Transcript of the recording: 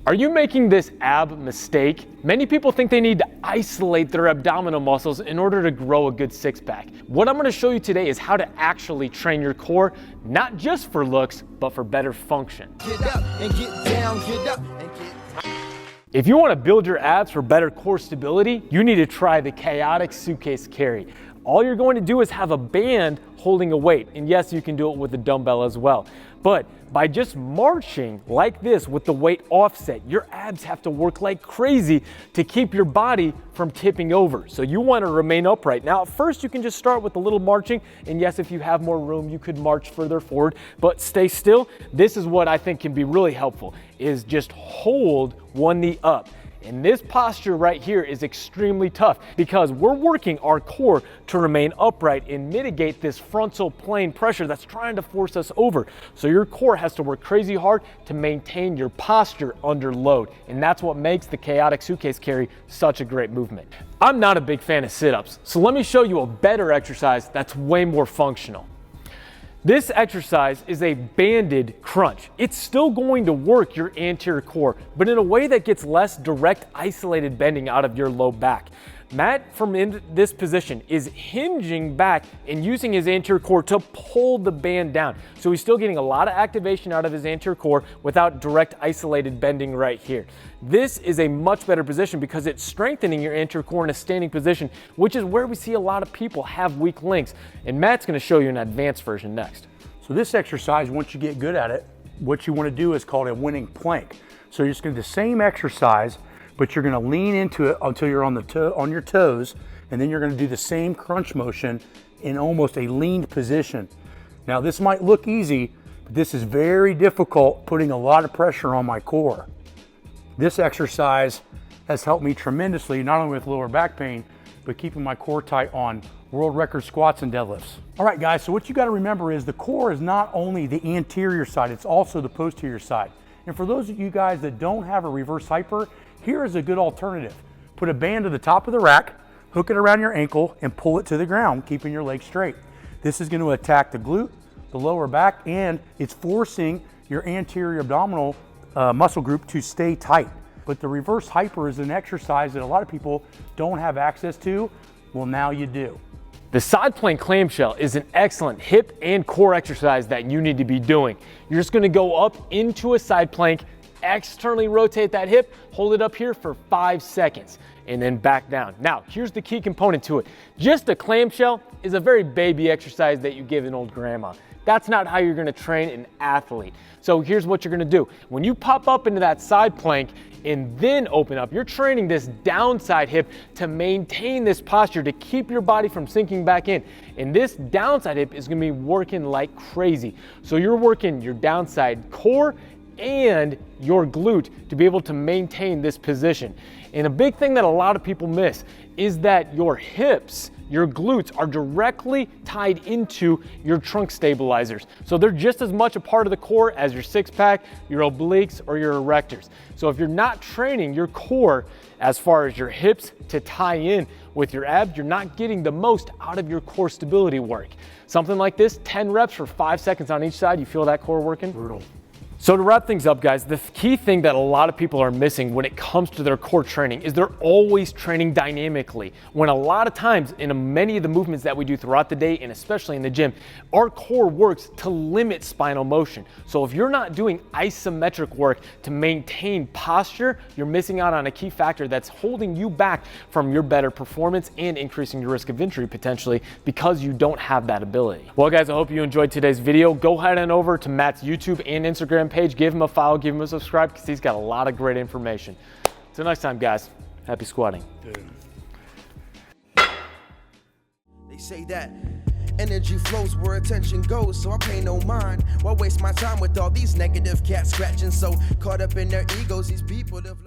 Are you making this ab mistake? Many people think they need to isolate their abdominal muscles in order to grow a good six-pack. What I'm going to show you today is how to actually train your core, not just for looks, but for better function. Get up and get down, get up and get down. If you want to build your abs for better core stability, you need to try the chaotic suitcase carry. All you're going to do is have a band holding a weight, and yes, you can do it with a dumbbell as well. But by just marching like this with the weight offset, your abs have to work like crazy to keep your body from tipping over. So you want to remain upright. Now, at first you can just start with a little marching, and yes, if you have more room, you could march further forward, but stay still. This is what I think can be really helpful, is just hold one knee up. And this posture right here is extremely tough because we're working our core to remain upright and mitigate this frontal plane pressure that's trying to force us over. So your core has to work crazy hard to maintain your posture under load. And that's what makes the chaotic suitcase carry such a great movement. I'm not a big fan of sit-ups, so let me show you a better exercise that's way more functional. This exercise is a banded crunch. It's still going to work your anterior core, but in a way that gets less direct isolated bending out of your low back. Matt, from in this position, is hinging back and using his anterior core to pull the band down. So he's still getting a lot of activation out of his anterior core without direct isolated bending right here. This is a much better position because it's strengthening your anterior core in a standing position, which is where we see a lot of people have weak links. And Matt's going to show you an advanced version next. So this exercise, once you get good at it, what you want to do is called a winning plank. So you're just going to do the same exercise, but you're going to lean into it until you're on your toes, and then you're going to do the same crunch motion in almost a leaned position. Now this might look easy, but this is very difficult, putting a lot of pressure on my core. This exercise has helped me tremendously, not only with lower back pain, but keeping my core tight on world record squats and deadlifts. All right guys, so what you got to remember is the core is not only the anterior side, it's also the posterior side. And for those of you guys that don't have a reverse hyper, here is a good alternative. Put a band to the top of the rack, hook it around your ankle, and pull it to the ground, keeping your legs straight. This is going to attack the glute, the lower back, and it's forcing your anterior abdominal muscle group to stay tight. But the reverse hyper is an exercise that a lot of people don't have access to. Well, now you do. The side plank clamshell is an excellent hip and core exercise that you need to be doing. You're just going to go up into a side plank, externally rotate that hip, hold it up here for 5 seconds, and then back down. Now, here's the key component to it. Just a clamshell is a very baby exercise that you give an old grandma. That's not how you're going to train an athlete. So here's what you're going to do. When you pop up into that side plank and then open up, you're training this downside hip to maintain this posture to keep your body from sinking back in. And this downside hip is going to be working like crazy. So you're working your downside core and your glute to be able to maintain this position. And a big thing that a lot of people miss is that your hips, your glutes are directly tied into your trunk stabilizers. So they're just as much a part of the core as your six pack, your obliques, or your erectors. So if you're not training your core as far as your hips to tie in with your abs, you're not getting the most out of your core stability work. Something like this, 10 reps for 5 seconds on each side, you feel that core working? Brutal. So to wrap things up, guys, the key thing that a lot of people are missing when it comes to their core training is they're always training dynamically. When a lot of times in many of the movements that we do throughout the day, and especially in the gym, our core works to limit spinal motion. So if you're not doing isometric work to maintain posture, you're missing out on a key factor that's holding you back from your better performance and increasing your risk of injury potentially because you don't have that ability. Well, guys, I hope you enjoyed today's video. Go ahead and over to Matt's YouTube and Instagram page, give him a follow, give him a subscribe, because he's got a lot of great information. Till next time, guys, happy squatting. They say that energy flows where attention goes, so I pay no mind. Why waste my time with all these negative cats scratching? So caught up in their egos, these people have lost.